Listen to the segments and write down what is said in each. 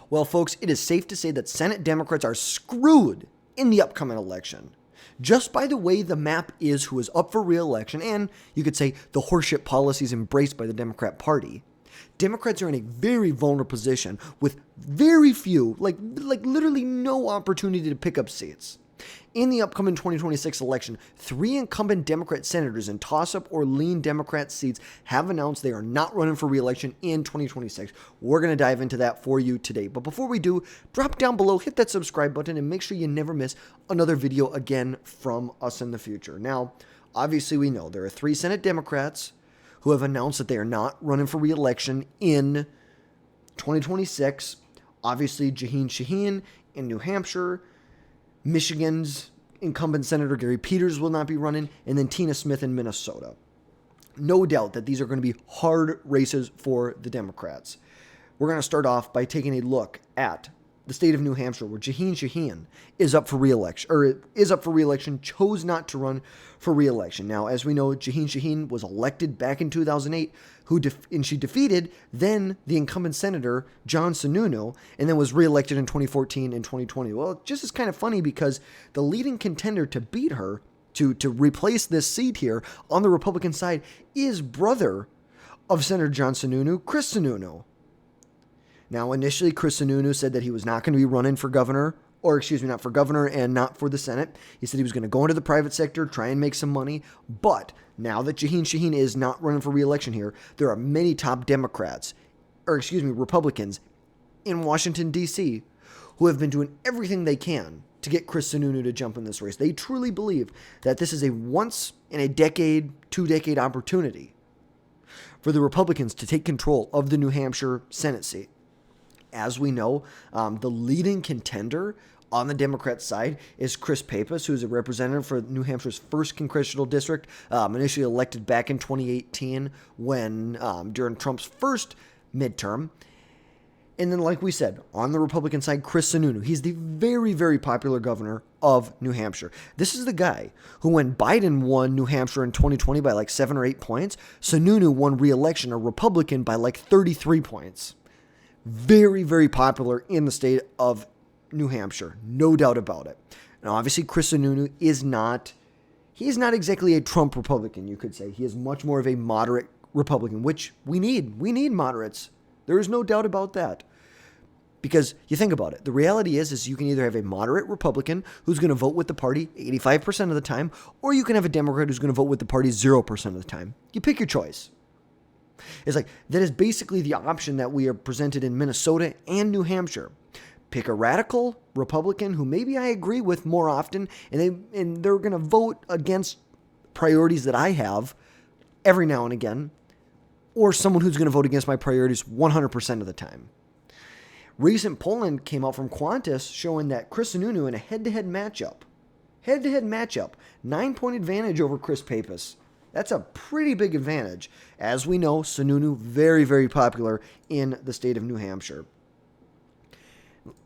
Well, folks, it is safe to say that Senate Democrats are screwed in the upcoming election. Just by the way the map is who is up for re-election, and you could say the horseshit policies embraced by the Democrat Party, Democrats are in a very vulnerable position with very few, like literally no opportunity to pick up seats. In the upcoming 2026 election, 3 incumbent Democrat senators in toss-up or lean Democrat seats have announced they are not running for re-election in 2026. We're going to dive into that for you today. But before we do, drop down below, hit that subscribe button, and make sure you never miss another video again from us in the future. Now, obviously we know there are 3 Senate Democrats who have announced that they are not running for re-election in 2026. Obviously, Jeanine Shaheen in New Hampshire, Michigan's incumbent Senator Gary Peters will not be running, and then Tina Smith in Minnesota. No doubt that these are going to be hard races for the Democrats. We're going to start off by taking a look at the state of New Hampshire, where Jeanine Shaheen is up for re-election, chose not to run for re-election. Now, as we know, Jeanine Shaheen was elected back in 2008, and she defeated then the incumbent senator, John Sununu, and then was re-elected in 2014 and 2020. Well, it just is kind of funny because the leading contender to beat her, to replace this seat here on the Republican side, is brother of Senator John Sununu, Chris Sununu. Now, initially, Chris Sununu said that he was not going to be running for governor, not for governor and not for the Senate. He said he was going to go into the private sector, try and make some money. But now that Jeanine Shaheen is not running for re-election here, there are many top Republicans in Washington, D.C. who have been doing everything they can to get Chris Sununu to jump in this race. They truly believe that this is a once-in-a-decade, 2-decade opportunity for the Republicans to take control of the New Hampshire Senate seat. As we know, the leading contender on the Democrat side is Chris Pappas, who is a representative for New Hampshire's 1st congressional district, initially elected back in 2018 during Trump's first midterm. And then, like we said, on the Republican side, Chris Sununu. He's the very, very popular governor of New Hampshire. This is the guy who, when Biden won New Hampshire in 2020 by like 7 or 8 points, Sununu won re-election, a Republican, by like 33 points. Very, very popular in the state of New Hampshire, no doubt about it. Now, obviously, Chris Sununu is not exactly a Trump Republican, you could say. He is much more of a moderate Republican, which we need. We need moderates. There is no doubt about that. Because you think about it, the reality is you can either have a moderate Republican who's going to vote with the party 85% of the time, or you can have a Democrat who's going to vote with the party 0% of the time. You pick your choice. It's like, that is basically the option that we are presented in Minnesota and New Hampshire. Pick a radical Republican who maybe I agree with more often, and they're going to vote against priorities that I have every now and again, or someone who's going to vote against my priorities 100% of the time. Recent polling came out from Qantas showing that Chris Sununu in a head-to-head matchup, 9-point advantage over Chris Pappas. That's a pretty big advantage. As we know, Sununu, very, very popular in the state of New Hampshire.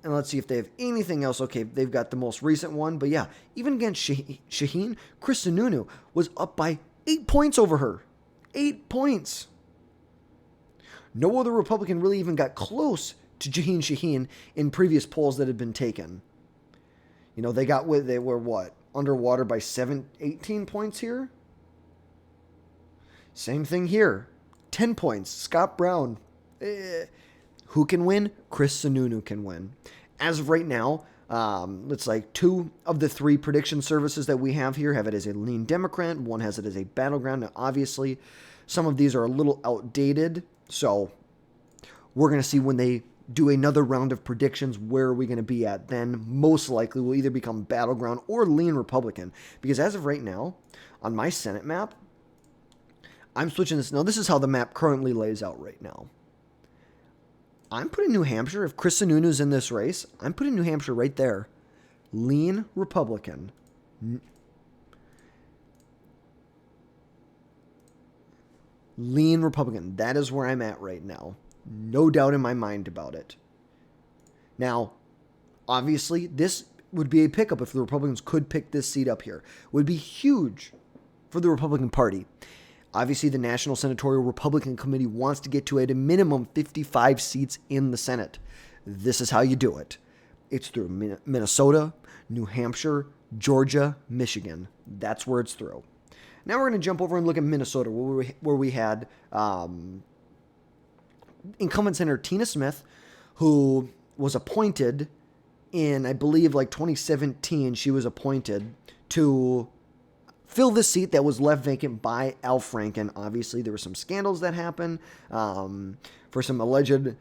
And let's see if they have anything else. Okay, they've got the most recent one. But yeah, even against Shaheen, Chris Sununu was up by 8 points over her. 8 points. No other Republican really even got close to Jeanine Shaheen in previous polls that had been taken. You know, they were what? Underwater by 18 points here? Same thing here. 10 points. Scott Brown. Who can win? Chris Sununu can win. As of right now, it's like 2 of the 3 prediction services that we have here have it as a lean Democrat. One has it as a battleground. Now, obviously, some of these are a little outdated. So we're going to see when they do another round of predictions, where are we going to be at then? Most likely we'll either become battleground or lean Republican. Because as of right now, on my Senate map, I'm switching this. Now, this is how the map currently lays out right now. I'm putting New Hampshire, if Chris Sununu's in this race, I'm putting New Hampshire right there. Lean Republican. Lean Republican. That is where I'm at right now. No doubt in my mind about it. Now, obviously, this would be a pickup if the Republicans could pick this seat up here. It would be huge for the Republican Party. Obviously, the National Senatorial Republican Committee wants to get to at a minimum 55 seats in the Senate. this is how you do it. It's through Minnesota, New Hampshire, Georgia, Michigan. That's where it's through. Now we're going to jump over and look at Minnesota, where we had incumbent Senator Tina Smith, who was appointed in, I believe, like 2017. She was appointed to fill the seat that was left vacant by Al Franken. Obviously, there were some scandals that happened for some alleged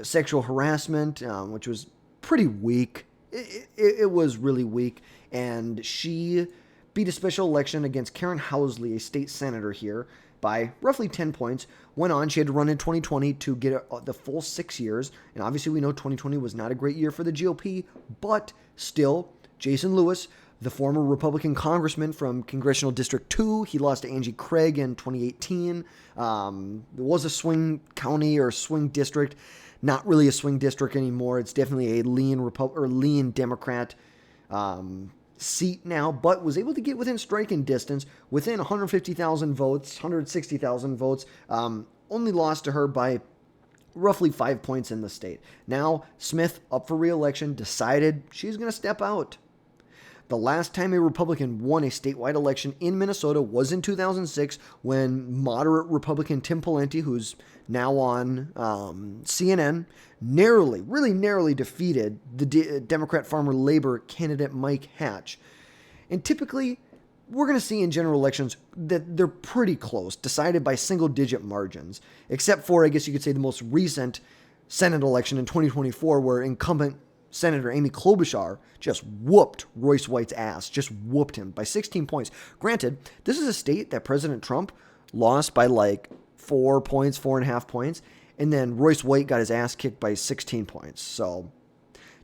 sexual harassment, which was pretty weak. It was really weak. And she beat a special election against Karen Housley, a state senator here, by roughly 10 points. Went on. She had to run in 2020 to get the full 6 years. And obviously, we know 2020 was not a great year for the GOP. But still, Jason Lewis, the former Republican congressman from Congressional District 2, he lost to Angie Craig in 2018. It was a swing county or swing district. Not really a swing district anymore. It's definitely a lean Democrat seat now, but was able to get within striking distance, within 150,000 votes, 160,000 votes. Only lost to her by roughly 5 points in the state. Now, Smith, up for re-election, decided she's going to step out. The last time a Republican won a statewide election in Minnesota was in 2006 when moderate Republican Tim Pawlenty, who's now on CNN, really narrowly defeated the Democrat Farmer Labor candidate Mike Hatch. And typically, we're going to see in general elections that they're pretty close, decided by single-digit margins, except for, I guess you could say, the most recent Senate election in 2024 where incumbent Senator Amy Klobuchar just whooped Royce White's ass, just whooped him by 16 points. Granted, this is a state that President Trump lost by like 4 points, 4.5 points, and then Royce White got his ass kicked by 16 points. So,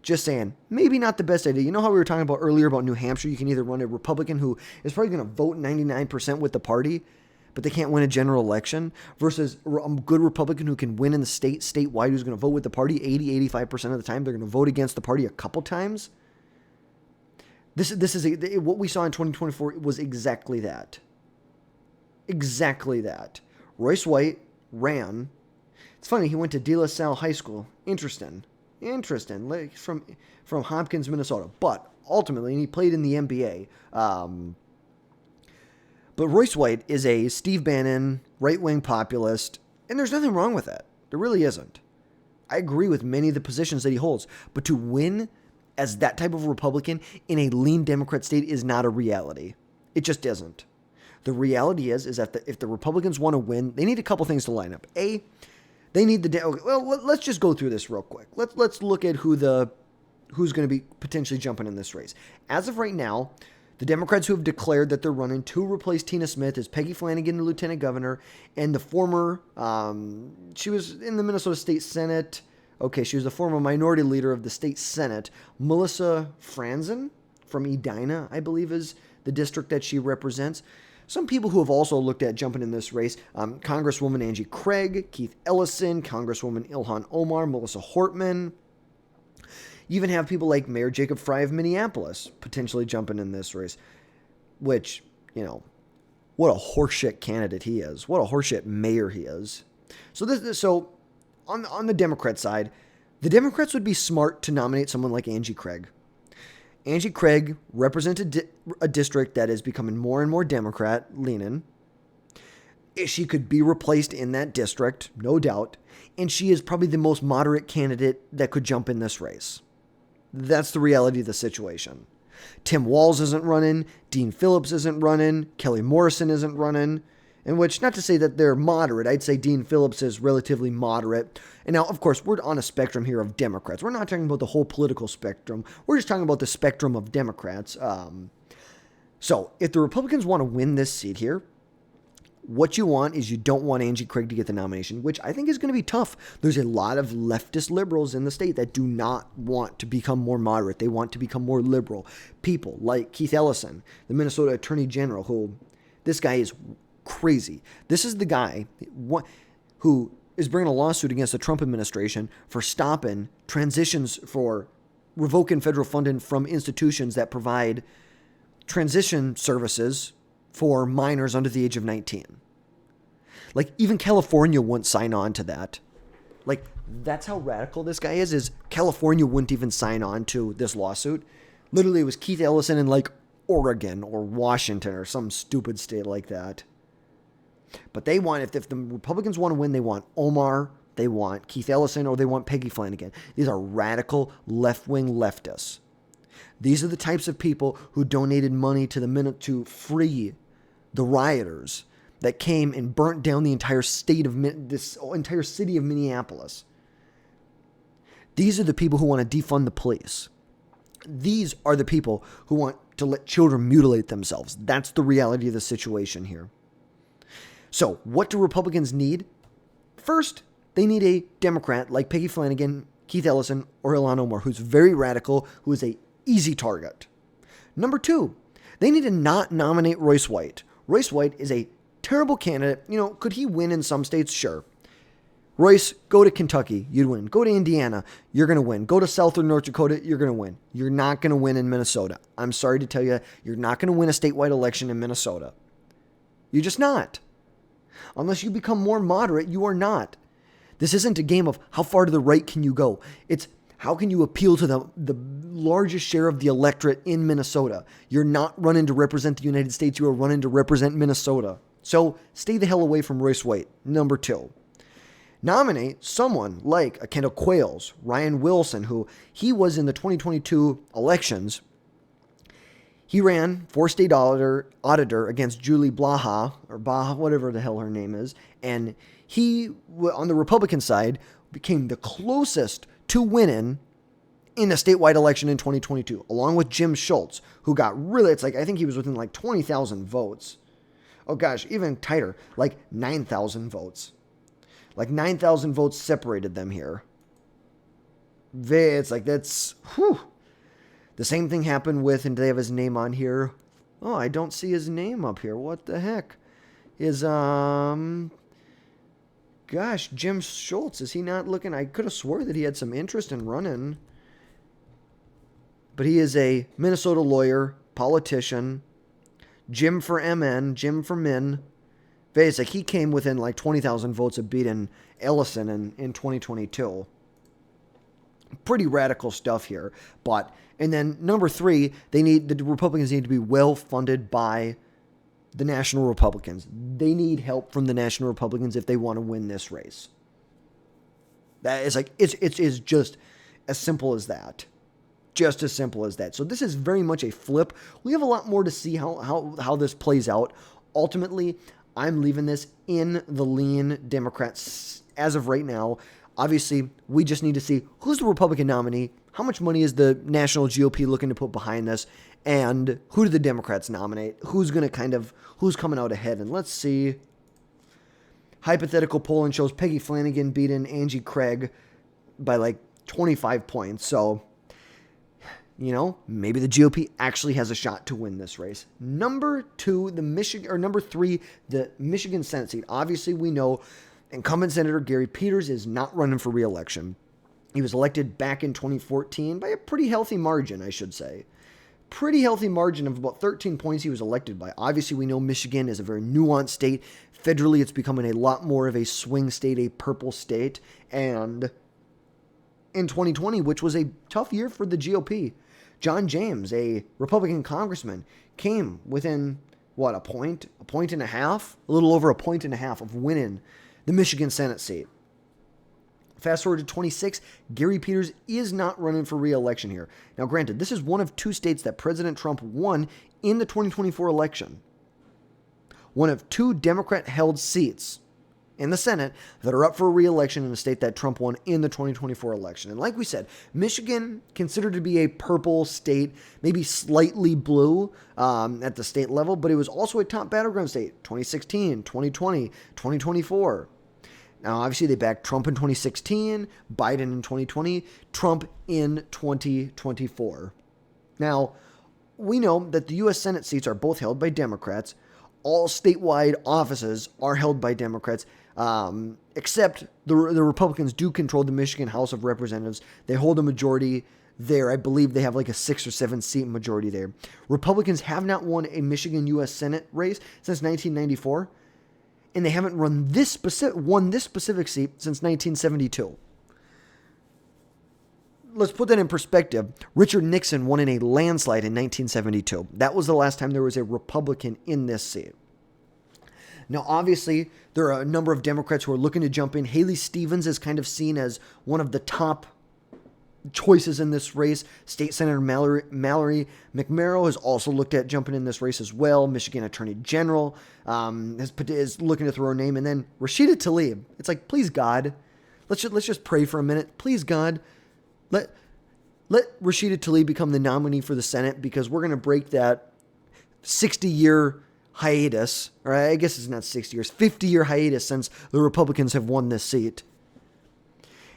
just saying, maybe not the best idea. You know how we were talking about earlier about New Hampshire? You can either run a Republican who is probably going to vote 99% with the party, but they can't win a general election, versus a good Republican who can win in the statewide, who's going to vote with the party 85% of the time. They're going to vote against the party a couple times. This is what we saw in 2024 was exactly that. Exactly that. Royce White ran. It's funny, he went to De La Salle High School. Interesting. Like from Hopkins, Minnesota. But ultimately, and he played in the NBA. But Royce White is a Steve Bannon, right-wing populist, and there's nothing wrong with that. There really isn't. I agree with many of the positions that he holds, but to win as that type of Republican in a lean Democrat state is not a reality. It just isn't. The reality is that if the Republicans want to win, they need a couple things to line up. A, they need let's just go through this real quick. Let's look at who's going to be potentially jumping in this race. As of right now, the Democrats who have declared that they're running to replace Tina Smith is Peggy Flanagan, the lieutenant governor, and the former, she was in the Minnesota State Senate. Okay, she was the former minority leader of the state Senate, Melissa Franzen from Edina, I believe is the district that she represents. Some people who have also looked at jumping in this race, Congresswoman Angie Craig, Keith Ellison, Congresswoman Ilhan Omar, Melissa Hortman. You even have people like Mayor Jacob Fry of Minneapolis potentially jumping in this race, which, what a horseshit candidate he is. What a horseshit mayor he is. So on the Democrat side, the Democrats would be smart to nominate someone like Angie Craig. Angie Craig represented a district that is becoming more and more Democrat-leaning. She could be replaced in that district, no doubt, and she is probably the most moderate candidate that could jump in this race. That's the reality of the situation. Tim Walz isn't running, Dean Phillips isn't running, Kelly Morrison isn't running, in which, not to say that they're moderate, I'd say Dean Phillips is relatively moderate. And now, of course, we're on a spectrum here of Democrats. We're not talking about the whole political spectrum. We're just talking about the spectrum of Democrats. So, if the Republicans want to win this seat here, what you want is you don't want Angie Craig to get the nomination, which I think is going to be tough. There's a lot of leftist liberals in the state that do not want to become more moderate. They want to become more liberal. People like Keith Ellison, the Minnesota Attorney General, who this guy is crazy. This is the guy who is bringing a lawsuit against the Trump administration for stopping transitions, for revoking federal funding from institutions that provide transition services for minors under the age of 19. Like, even California wouldn't sign on to that. Like, That's how radical this guy is California wouldn't even sign on to this lawsuit. Literally, it was Keith Ellison in like Oregon or Washington or some stupid state like that. But they want, if the Republicans want to win, they want Omar, they want Keith Ellison, or they want Peggy Flanagan. These are radical left-wing leftists. These are the types of people who donated money to the minute to free the rioters that came and burnt down the entire this entire city of Minneapolis. These are the people who want to defund the police. These are the people who want to let children mutilate themselves. That's the reality of the situation here. So, what do Republicans need? First, they need a Democrat like Peggy Flanagan, Keith Ellison, or Ilhan Omar, who's very radical, who is a easy target. Number two, they need to not nominate Royce White. Royce White is a terrible candidate. Could he win in some states? Sure. Royce, go to Kentucky, you'd win. Go to Indiana, you're going to win. Go to South or North Dakota, you're going to win. You're not going to win in Minnesota. I'm sorry to tell you, you're not going to win a statewide election in Minnesota. You're just not. Unless you become more moderate, you are not. This isn't a game of how far to the right can you go. It's how can you appeal to the largest share of the electorate in Minnesota. You're not running to represent the United States. You are running to represent Minnesota. So stay the hell away from Royce White. Number two. Nominate someone like a Kendall Quayles, Ryan Wilson, who he was in the 2022 elections. He ran for state auditor against Julie Blaha, or Baha, whatever the hell her name is, and he, on the Republican side, became the closest to winning in a statewide election in 2022, along with Jim Schultz, who got really, I think he was within like 20,000 votes. Oh gosh, even tighter, like 9,000 votes. Like 9,000 votes separated them here. That's, whew. The same thing happened with, and they have his name on here. Oh, I don't see his name up here. What the heck? Gosh, Jim Schultz, is he not looking? I could have swore that he had some interest in running. But he is a Minnesota lawyer, politician. Jim for MN, Jim for Min. He came within like 20,000 votes of beating Ellison in 2022. Pretty radical stuff here. And then number three, the Republicans need to be well funded by the National Republicans. They need help from the National Republicans if they want to win this race. That is it's just as simple as that. Just as simple as that. So this is very much a flip. We have a lot more to see how this plays out. Ultimately, I'm leaving this in the lean Democrats as of right now. Obviously, we just need to see who's the Republican nominee, how much money is the national GOP looking to put behind this, and who do the Democrats nominate? Who's coming out ahead? And let's see. Hypothetical polling shows Peggy Flanagan beating Angie Craig by like 25 points. So, maybe the GOP actually has a shot to win this race. Number three, the Michigan Senate seat. Obviously, we know incumbent Senator Gary Peters is not running for re-election. He was elected back in 2014 by a pretty healthy margin, I should say. Pretty healthy margin of about 13 points he was elected by. Obviously, we know Michigan is a very nuanced state. Federally, it's becoming a lot more of a swing state, a purple state. And in 2020, which was a tough year for the GOP, John James, a Republican congressman, came within, a point and a half? A little over a point and a half of winning the Michigan Senate seat. Fast forward to 26, Gary Peters is not running for re-election here. Now, granted, this is one of two states that President Trump won in the 2024 election. One of two Democrat-held seats in the Senate that are up for re-election in a state that Trump won in the 2024 election. And like we said, Michigan considered to be a purple state, maybe slightly blue at the state level, but it was also a top battleground state, 2016, 2020, 2024. Now, obviously, they backed Trump in 2016, Biden in 2020, Trump in 2024. Now, we know that the U.S. Senate seats are both held by Democrats. All statewide offices are held by Democrats, except the Republicans do control the Michigan House of Representatives. They hold a majority there. I believe they have like a 6 or 7 seat majority there. Republicans have not won a Michigan U.S. Senate race since 1994. And they haven't won this specific seat since 1972. let's put that in perspective. Richard Nixon won in a landslide in 1972. That was the last time there was a Republican in this seat. Now, obviously, there are a number of Democrats who are looking to jump in. Haley Stevens is kind of seen as one of the top choices in this race. State Senator Mallory McMorrow has also looked at jumping in this race as well. Michigan Attorney General is looking to throw her name. And then Rashida Tlaib. It's like, please, God, let's just pray for a minute. Please, God, let Rashida Tlaib become the nominee for the Senate, because we're going to break that 60-year hiatus. Or I guess it's not 60 years, 50-year hiatus since the Republicans have won this seat.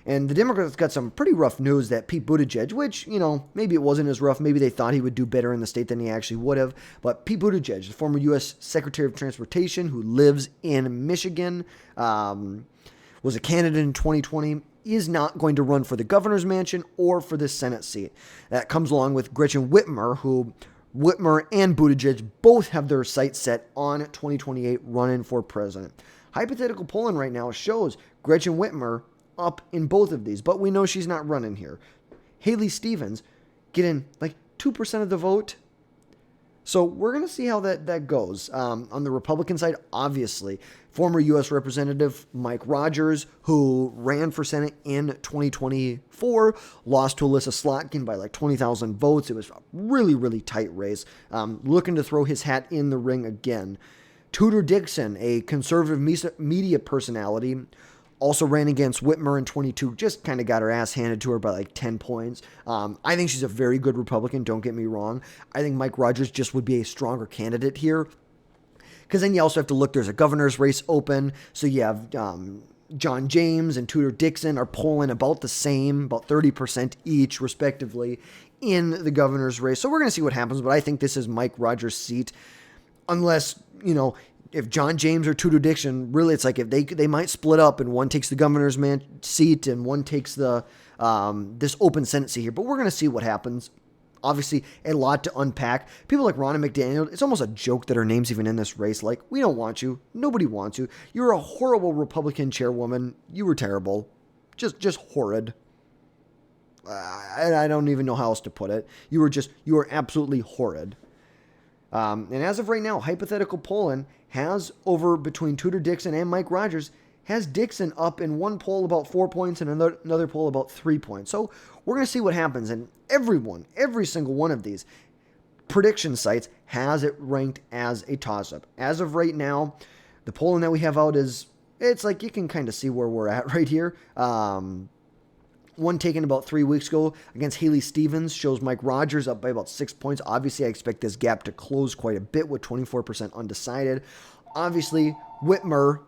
And the Democrats got some pretty rough news that Pete Buttigieg, which, maybe it wasn't as rough. Maybe they thought he would do better in the state than he actually would have. But Pete Buttigieg, the former U.S. Secretary of Transportation who lives in Michigan, was a candidate in 2020, is not going to run for the governor's mansion or for the Senate seat. That comes along with Gretchen Whitmer, who Whitmer and Buttigieg both have their sights set on 2028 running for president. Hypothetical polling right now shows Gretchen Whitmer up in both of these, but we know she's not running here. Haley Stevens getting like 2% of the vote. So we're going to see how that goes. On the Republican side, obviously, former U.S. Representative Mike Rogers, who ran for Senate in 2024, lost to Alyssa Slotkin by like 20,000 votes. It was a really, really tight race. Looking to throw his hat in the ring again. Tudor Dixon, a conservative media personality, also ran against Whitmer in 22, just kind of got her ass handed to her by like 10 points. I think she's a very good Republican, don't get me wrong. I think Mike Rogers just would be a stronger candidate here. Because then you also have to look, there's a governor's race open. So you have John James and Tudor Dixon are polling about the same, about 30% each, respectively, in the governor's race. So we're going to see what happens, but I think this is Mike Rogers' seat. Unless, if John James or Tudor Dixon, really, it's like if they might split up and one takes the governor's seat and one takes the this open Senate seat here. But we're going to see what happens. Obviously, a lot to unpack. People like Ronna McDaniel, it's almost a joke that her name's even in this race. Like, we don't want you. Nobody wants you. You're a horrible Republican chairwoman. You were terrible. Just horrid. I don't even know how else to put it. You were absolutely horrid. And as of right now, hypothetical polling has over between Tudor Dixon and Mike Rogers has Dixon up in one poll about 4 points and another poll about 3 points. So we're going to see what happens. And every single one of these prediction sites has it ranked as a toss-up. As of right now, the polling that we have out it's like you can kind of see where we're at right here. One taken about 3 weeks ago against Haley Stevens shows Mike Rogers up by about 6 points. Obviously, I expect this gap to close quite a bit with 24% undecided. Obviously, Whitmer.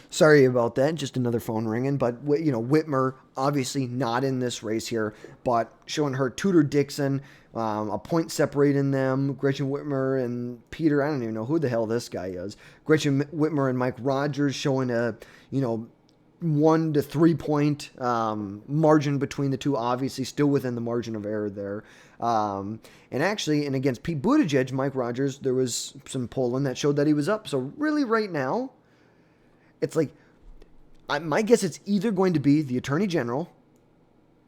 Sorry about that, just another phone ringing. But, Whitmer, obviously not in this race here, but showing her Tudor Dixon, a point separating them. Gretchen Whitmer and Peter, I don't even know who the hell this guy is. Gretchen Whitmer and Mike Rogers showing a, 1 to 3 point margin between the two, obviously still within the margin of error there. And against Pete Buttigieg, Mike Rogers, there was some polling that showed that he was up. So really right now, it's like, my guess it's either going to be the Attorney General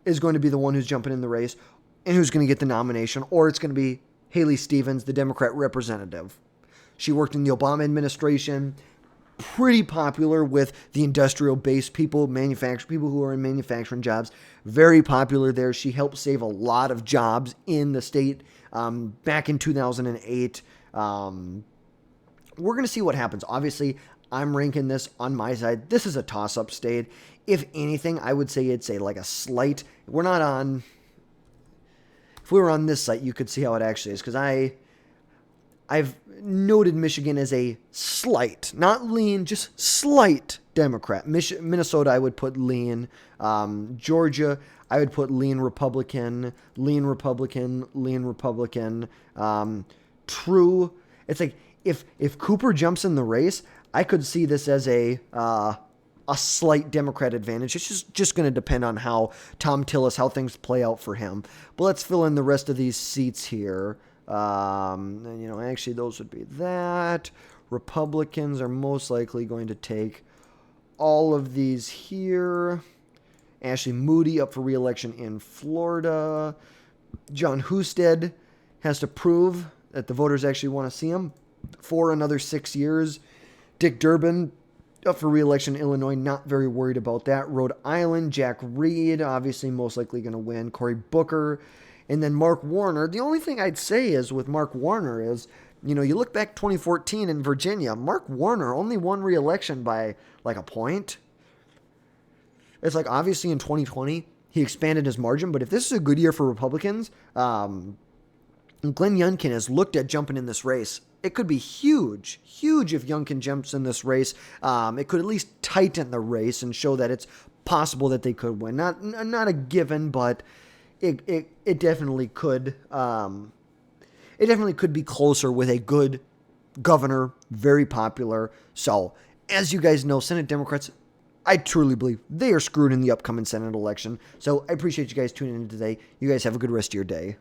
is going to be the one who's jumping in the race and who's going to get the nomination, or it's going to be Haley Stevens, the Democrat representative. She worked in the Obama administration, pretty popular with the industrial-based people, people who are in manufacturing jobs. Very popular there. She helped save a lot of jobs in the state back in 2008. We're going to see what happens. Obviously, I'm ranking this on my side. This is a toss-up state. If anything, I would say it's a slight. We're not on. If we were on this site, you could see how it actually is, because I've noted Michigan as a slight, not lean, just slight Democrat. Minnesota, I would put lean. Georgia, I would put lean Republican. True. It's like if Cooper jumps in the race, I could see this as a slight Democrat advantage. It's just going to depend on how Tom Tillis, how things play out for him. But let's fill in the rest of these seats here. Actually, those would be that. Republicans are most likely going to take all of these here. Ashley Moody up for re-election in Florida. John Husted has to prove that the voters actually want to see him for another 6 years. Dick Durbin up for re-election in Illinois, not very worried about that. Rhode Island, Jack Reed, obviously most likely going to win. Cory Booker, and then Mark Warner. The only thing I'd say is with Mark Warner is, you look back 2014 in Virginia, Mark Warner only won re-election by like a point. It's like obviously in 2020, he expanded his margin, but if this is a good year for Republicans, Glenn Youngkin has looked at jumping in this race. It could be huge if Youngkin jumps in this race. It could at least tighten the race and show that it's possible that they could win. Not a given, but it definitely could. It definitely could be closer with a good governor, very popular. So, as you guys know, Senate Democrats, I truly believe they are screwed in the upcoming Senate election. So I appreciate you guys tuning in today. You guys have a good rest of your day.